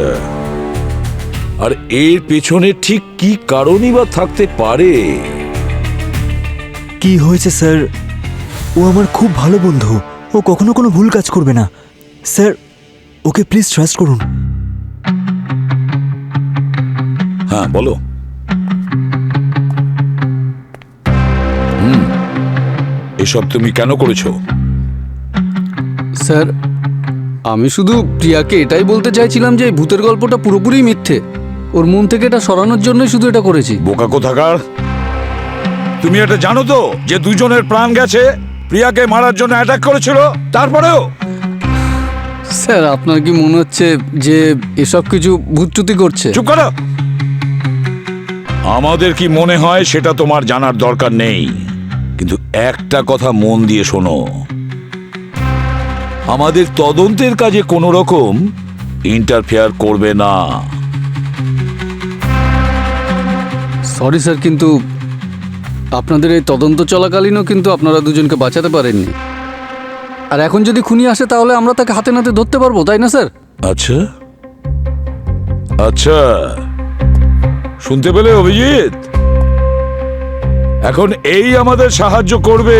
আর এর পেছনে ঠিক কি কারণই বা থাকতে পারে? কি হয়েছে স্যার? ও আমার খুব ভালো বন্ধু, ও কখনো কোনো ভুল কাজ করবে না স্যার, ওকে প্লিজ ট্রাস্ট করুন। হ্যাঁ বলো। এসব তুমি কেন করেছো? স্যার, আমি শুধু প্রিয়াকে এটাই বলতে চাইছিলাম যে এই ভূতের গল্পটা পুরোপুরি মিথ্যে। ওর মন থেকে এটা সরানোর জন্যই শুধু এটা করেছি। বোকা কোথাকার! তুমি এটা জানো তো যে দুজনের প্রাণ গেছে? প্রিয়াকে মারার জন্য অ্যাটাক করেছিল, তারপরেও। স্যার, আপনার কি মনে হচ্ছে যে এসব কিছু ভূতচুতি করছে? চুপ করো। আমাদের কি মনে হয় সেটা তোমার জানার দরকার নেই, কিন্তু একটা কথা মন দিয়ে শোনো, আমাদের তদন্তের কাজে কোনো রকম ইন্টারফেয়ার করবে না। সরি স্যার, কিন্তু আপনাদের এই তদন্ত চলাকালীনও কিন্তু আপনারা দুজনকে বাঁচাতে পারেননি। আর এখন যদি খুনি আসে তাহলে আমরা তাকে হাতে নাতে ধরতে পারবো, তাই না স্যার? আচ্ছা আচ্ছা, শুনতে পেলে অভিজিৎ? এখন এই আমাদের সাহায্য করবে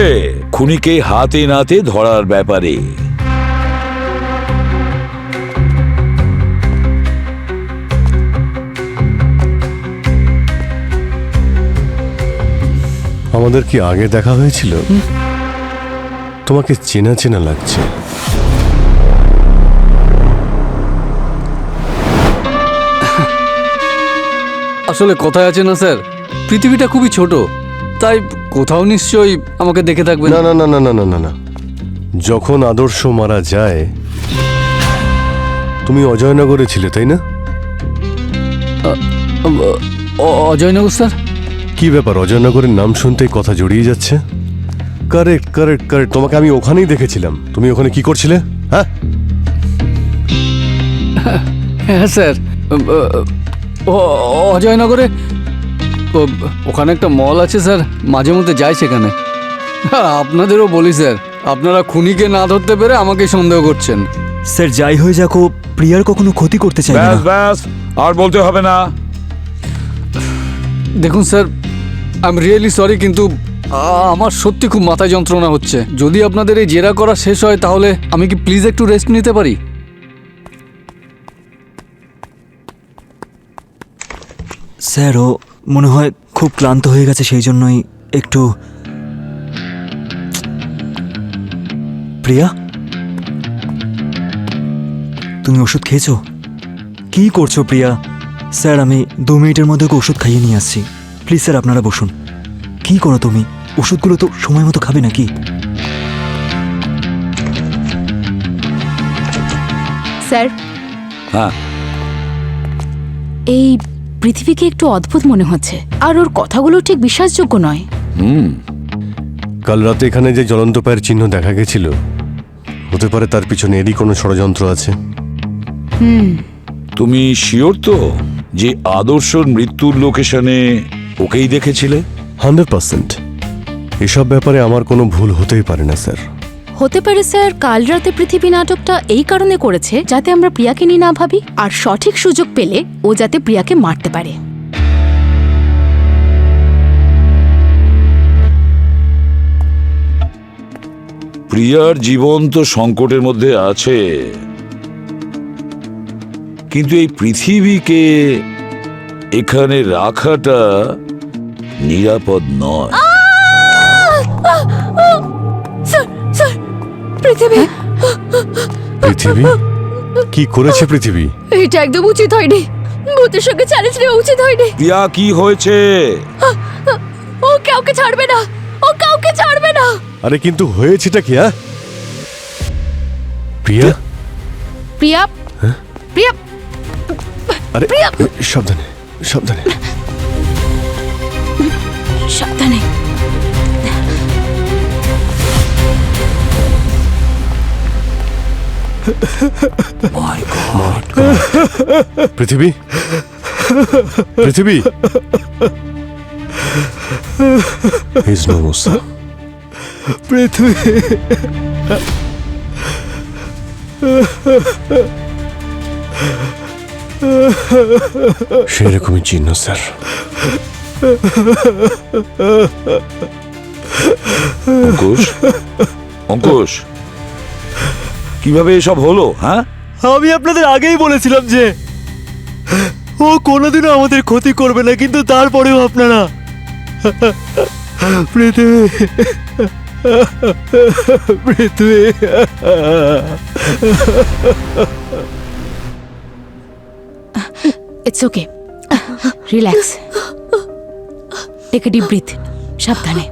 খুনিকে হাতে নাতে ধরার ব্যাপারে। আমাদের কি আগে দেখা হয়েছিল? তোমাকে চেনা চেনা লাগছে। আসলে কথায় আছে না স্যার, পৃথিবীটা খুবই ছোট, তাই কোথাও নিশ্চয়ই আমাকে দেখে থাকবেন। না না না না না না না না, যখন আদর্শ মারা যায় তুমি অজয়নগরে ছিলে, তাই না? অজয়নগর স্যার? কি ব্যাপার, অজয়নগরের নাম শুনতেই কথা জড়িয়ে যাচ্ছে? কারেক্ট কারেক্ট কারেক্ট, তোমাকে আমি ওখানেই দেখেছিলাম। তুমি ওখানে কি করছিলে? হ্যাঁ হ্যাঁ স্যার, অজয়নগরে ওখানে একটা মল আছে স্যার, মাঝে মধ্যে যাই সেখানে। আপনাদেরও বলি স্যার, আপনারা খুনিকে না ধরতে পেরে আমাকে সন্দেহ করছেন। স্যার, যাই হয়ে যাক, ও প্রিয়ার কখনো ক্ষতি করতে চাই না। ব্যাস ব্যাস, আর বলতে হবে না। দেখুন sir, I am really sorry, কিন্তু আমার সত্যি খুব মাথায় যন্ত্রণা হচ্ছে। যদি আপনাদের এই জেরা করা শেষ হয় তাহলে আমি কি প্লিজ একটু রেস্ট নিতে পারি? স্যার, ও মনে হয় খুব ক্লান্ত হয়ে গেছে, সেই জন্যই একটু। প্রিয়া, তুমি ওষুধ খেয়েছো? কি করছো প্রিয়া? স্যার, আমি 2 মিনিটের মধ্যে ওকে ওষুধ খাইয়ে নিয়ে আসছি। প্লিজ স্যার, আপনারা বসুন। কি করো তুমি? ওষুধগুলো তো সময় মতো খাবে নাকি? স্যার, হ্যাঁ, এই পৃথিবীকে একটু অদ্ভুত মনে হচ্ছে, আর ওর কথাগুলো ঠিক বিশ্বাসযোগ্য নয়। কাল রাতে এখানে যে জ্বলন্ত পায়ের চিহ্ন দেখা গেছিল, হতে পারে তার পিছনে এরই কোনো ষড়যন্ত্র আছে। তুমি শিওর তো যে আদর্শর মৃত্যুর লোকেশনে ওকেই দেখেছিলে? 100%। এসব ব্যাপারে আমার কোনো ভুল হতেই পারে না স্যার। হতে পারে স্যার, কাল রাতে পৃথিবী নাটকটা এই কারণে করেছে যাতে আমরা প্রিয়াকে নিয়ে না ভাবি, আর সঠিক সুযোগ পেলে ও যাতে প্রিয়াকে মারতে পারে। প্রিয়ার জীবন তো সংকটের মধ্যে আছে, কিন্তু এই পৃথিবীকে এখানে রাখাটা নিরাপদ নয়। স্যার স্যার, পৃথিবী পৃথিবী কি করেছে পৃথিবী? এটা একদম উচিত হয়নি। ভূতের সঙ্গে চ্যালেঞ্জ নেওয়া উচিত হয়নি। প্রিয়া, কি হয়েছে? ও কাউকে ছাড়বে না, ও কাউকে ছাড়বে না। আরে কিন্তু হয়েছেটা কি? হ্যাঁ প্রিয়া, প্রিয়া প্রিয়া আরে সাবধানে সাবধানে সাবধানে। পৃথিবী, পৃথিবী, He's no more, sir. পৃথিবী, সেরকমই চিহ্ন স্যার। অঙ্কুশ, অঙ্কুশ, কিভাবে এসব হলো? হ্যাঁ, আমি আপনাদের আগেই বলেছিলাম যে ও কোনোদিনও আমাদের ক্ষতি করবে না, কিন্তু তারপরেও আপনারা Prithibi, Prithibi, it's okay, relax, take a deep breath, সাবধানে।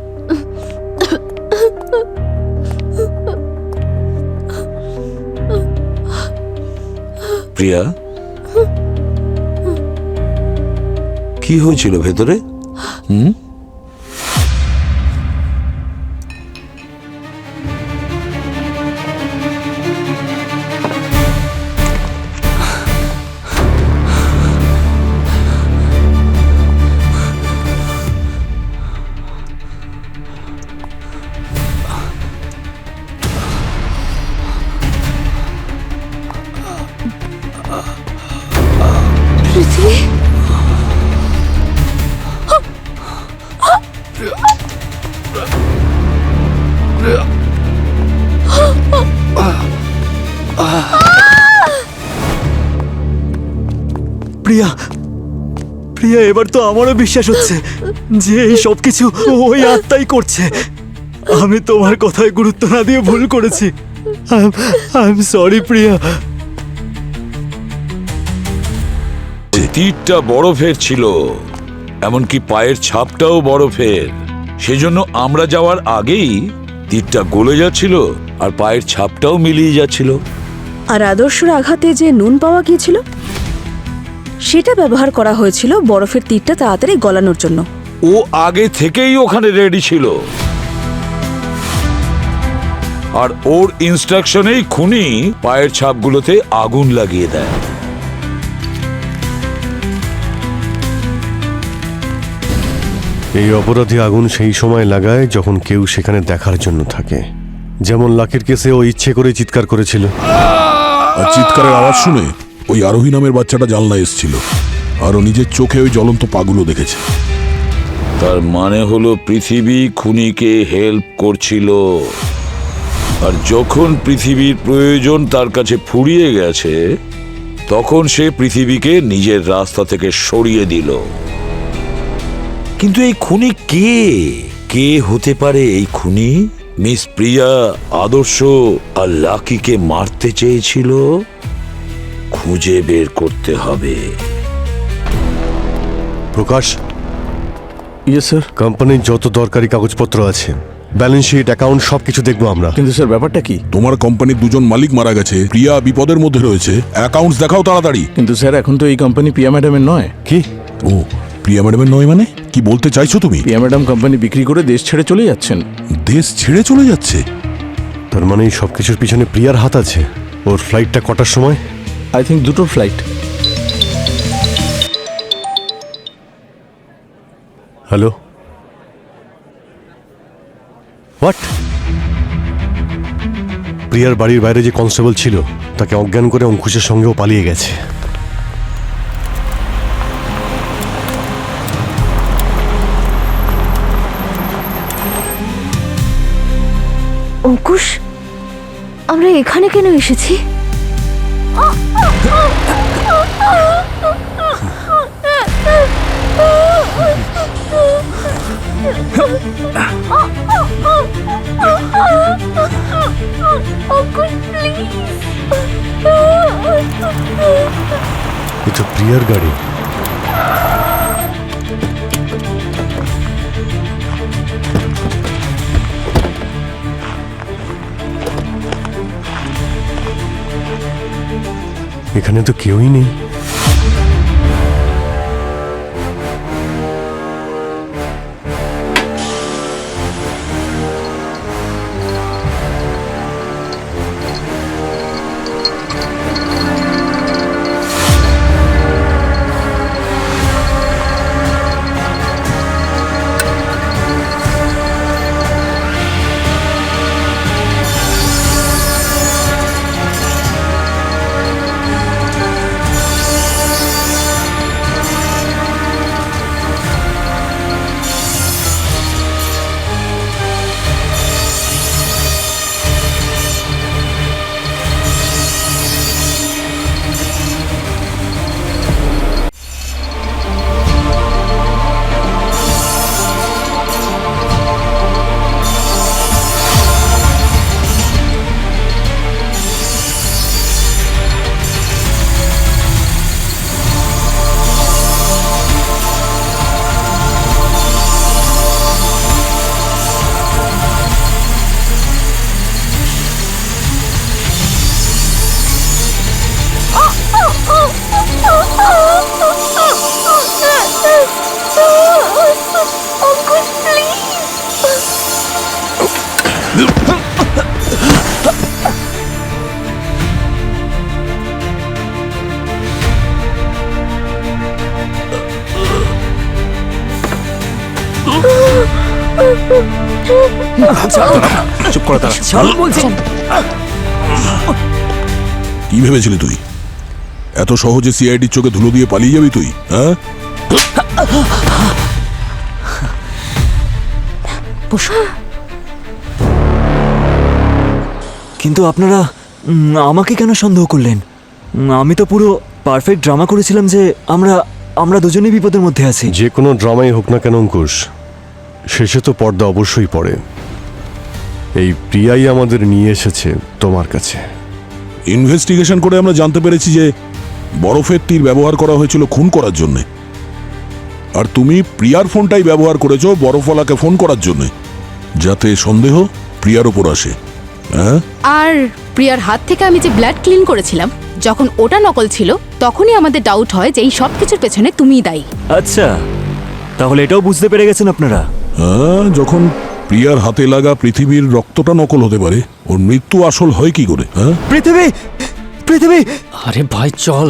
প্রিয়া, কি হয়েছিল ভেতরে? হুম, পৃথিবী, প্রিয়া, প্রিয়া, এবার তো আমারও বিশ্বাস হচ্ছে যে এই সব কিছু ওই আত্মাই করছে। আমি তোমার কথায় গুরুত্ব না দিয়ে ভুল করেছি। আই এম সরি প্রিয়া। তীরটা বরফের ছিল, এমনকি পায়ের ছাপটাও বরফের। সেজন্য আমরা যাওয়ার আগেই তীরটা গলে যাচ্ছিল আর পায়ের ছাপটাও মিলিয়ে যাচ্ছিল। আর আদর্শর আঘাতে যে নুন পাওয়া গিয়েছিল সেটা ব্যবহার করা হয়েছিল বরফের তীরটা তাড়াতাড়ি গলানোর জন্য। ও আগে থেকেই ওখানে রেডি ছিল, আর ওর ইনস্ট্রাকশনেই খুনি পায়ের ছাপগুলোতে আগুন লাগিয়ে দেয়। এই অপরাধী আগুন সেই সময় লাগায় যখন কেউ সেখানে দেখার জন্য থাকে। যেমন লাকির কেসে ও ইচ্ছে করে চিৎকার করেছিল। আর চিৎকারের আওয়াজ শুনে ওই আরোহী নামের বাচ্চাটা জানলা এসেছিল, আর ও নিজের চোখে ওই জ্বলন্ত পাগুলো দেখেছে। তার মানে হলো পৃথিবী খুনিকে হেল্প করছিল, আর যখন পৃথিবীর প্রয়োজন তার কাছে ফুরিয়ে গেছে তখন সে পৃথিবীকে নিজের রাস্তা থেকে সরিয়ে দিল। কিন্তু এই খুনি কে? কে হতে পারে এই খুনি? মিস প্রিয়া আদর্শ আর লাকিকে মারতে চেয়েছিল, খুঁজে বের করতে হবে। প্রকাশ, ইয়েস স্যার। কোম্পানির যত দরকারি কাগজপত্র আছে, ব্যালেন্স শিট, অ্যাকাউন্ট সবকিছু দেখবো আমরা। কিন্তু স্যার ব্যাপারটা কি? তোমার কোম্পানির দুজন মালিক মারা গেছে, প্রিয়া বিপদের মধ্যে রয়েছে, অ্যাকাউন্টস দেখাও তাড়াতাড়ি। কিন্তু স্যার এখন তো এই কোম্পানি প্রিয়া ম্যাডামের নয়। কি? ও, প্রিয়া ম্যাডামের নয় মানে কি বলতে চাইছো তুমি? প্রিয়া ম্যাডাম কোম্পানি বিক্রি করে দেশ ছেড়ে চলে যাচ্ছেন। দেশ ছেড়ে চলে যাচ্ছে? তার মানে এই সবকিছুর পিছনে প্রিয়ার হাত আছে। ওর ফ্লাইটটা কটার সময়? আই থিঙ্ক দুটোর ফ্লাইট। Hello, what? প্রিয়ার বাড়ির বাইরে যে কনস্টেবল ছিল তাকে অজ্ঞান করে অঙ্কুশের সঙ্গেও পালিয়ে গেছে। অঙ্কুশ, আমরা এখানে কেন এসেছি? এটা প্রিয়ার গাড়ি। এখানে তো কেউই নেই। চুপ করে দাঁড়া। কি ভেবেছিলি তুই এত সহজে সিআইডির চোখে ধুলো দিয়ে পালিয়ে যাবি তুই? হ্যাঁ, কিন্তু আপনারা আমাকে কেন সন্দেহ করলেন? আমি তো পুরো পারফেক্ট ড্রামা করেছিলাম যে আমরা দুজনেই বিপদের মধ্যে আছি। যে কোনো ড্রামাই হোক না কেন অঙ্কুশ, শেষে তো পর্দা অবশ্যই পড়ে। এই প্রিয়াই আমাদের নিয়ে এসেছে তোমার কাছে। ইনভেস্টিগেশন করে আমরা জানতে পেরেছি যে বরফের তীর ব্যবহার করা হয়েছিল খুন করার জন্য, আর তুমি প্রিয়ার ফোনটাই ব্যবহার করেছো বরফওয়ালাকে ফোন করার জন্য, যাতে সন্দেহ প্রিয়ার ওপর আসে। হ্যাঁ, আর প্রিয়ার হাত থেকে আমি যে ব্লাড ক্লিন করেছিলাম, যখন ওটা নকল ছিল তখনই আমাদের ডাউট হয় যে এই সব কিছুর পেছনে তুমিই দায়ী। আচ্ছা, তাহলে এটাও বুঝতে পেরে গেছেন আপনারা? হ্যাঁ, যখন প্রিয়ার হাতে লাগা পৃথিবীর রক্তটা নকল হতে পারে, ওর মৃত্যু আসল হয় কি করে? হ্যাঁ, পৃথিবী! আরে ভাই চল,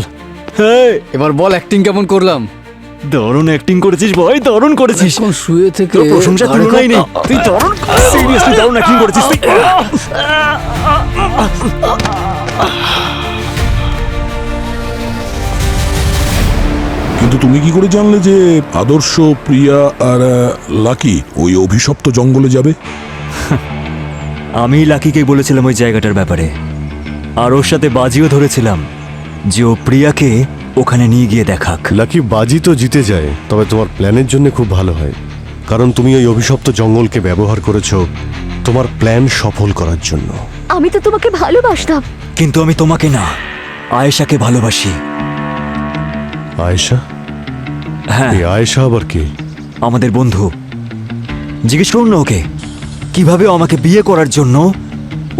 হ্যাঁ এবার বল অ্যাক্টিং কেমন করলাম? দারুণ অ্যাক্টিং করেছিস ভাই, দারুণ করেছিস। এখন শুয়ে থেকে তোর প্রশংসা তুলনাই নেই। তুই দারুণ, সিরিয়াসলি দারুণ অ্যাক্টিং করেছিস তুই। কিন্তু তুমি কি করে জানলে যে আদর্শ, প্রিয়া আর লাকি ওই অভিশপ্ত জঙ্গলে যাবে? আমি লাকিকে বলেছিলাম ওই জায়গাটার ব্যাপারে, আর ওর সাথে বাজিও ধরেছিলাম যে ও প্রিয়াকে ওখানে নিয়ে গিয়ে দেখাক। লাকি বাজি তো জিতে যায়, তবে তোমার প্ল্যানের জন্য খুব ভালো হয়, কারণ তুমি ওই অভিশপ্ত জঙ্গলকে ব্যবহার করেছো তোমার প্ল্যান সফল করার জন্য। আমি তো তোমাকে ভালোবাসতাম। কিন্তু আমি তোমাকে না, আয়েশাকে ভালোবাসি। আয়েশা? হ্যাঁ। এই আয়েশা আবার কি? আমাদের বন্ধু। জিজ্ঞেস করুন না ওকে, কিভাবে ও আমাকে বিয়ে করার জন্য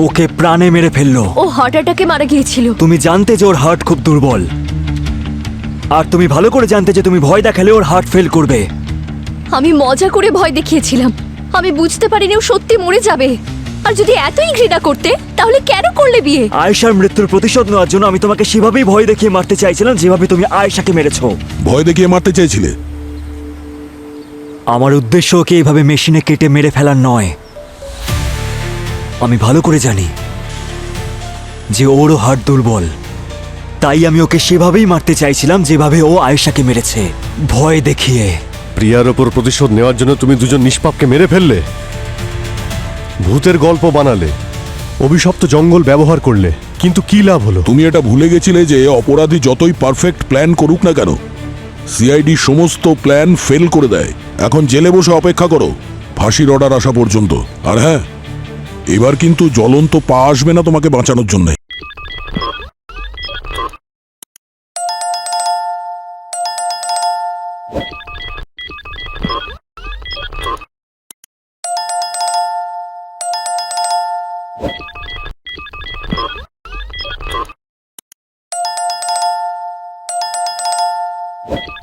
ওকে প্রাণে মেরে ফেললো। ও হার্ট অ্যাটাকে মারা গিয়েছিল। তুমি জানতে যে ওর হার্ট খুব দুর্বল, আর তুমি ভালো করে জানতে যে তুমি ভয় দেখালে ওর হার্ট ফেল করবে। আমি মজা করে ভয় দেখিয়েছিলাম। আমি বুঝতে পারিনি ও সত্যি মরে যাবে। আর যদি এতই ঘৃণা করতে, তাহলে কেন করলে বিয়ে? আয়েশার মৃত্যুর প্রতিশোধ নেওয়ার জন্য আমি তোমাকে সেভাবেই ভয় দেখিয়ে মারতে চাইছিলাম যেভাবে তুমি আয়েশাকে মেরেছো। ভয় দেখিয়ে মারতে চাইছিলে? আমার উদ্দেশ্য ওকে এইভাবে মেশিনে কেটে মেরে ফেলার নয়। আমি ভালো করে জানি যে ওরও হার্ট দুর্বল, তাই আমি ওকে সেভাবেই মারতে চাইছিলাম যেভাবে ও আয়েশাকে মেরেছে, ভয় দেখিয়ে। প্রিয়ার ওপর প্রতিশোধ নেওয়ার জন্য তুমি দুজন নিষ্পাপকে মেরে ফেললে, ভূতের গল্প বানালে, অভিশপ্ত জঙ্গল ব্যবহার করলে, কিন্তু কি লাভ হলো? তুমি এটা ভুলে গেছিলে যে অপরাধী যতই পারফেক্ট প্ল্যান করুক না কেন, সিআইডি সমস্ত প্ল্যান ফেল করে দেয়। এখন জেলে বসে অপেক্ষা করো ফাঁসির অর্ডার আসা পর্যন্ত। আর হ্যাঁ, এবার কিন্তু জ্বলন্ত পা আসবে না তোমাকে বাঁচানোর জন্য। you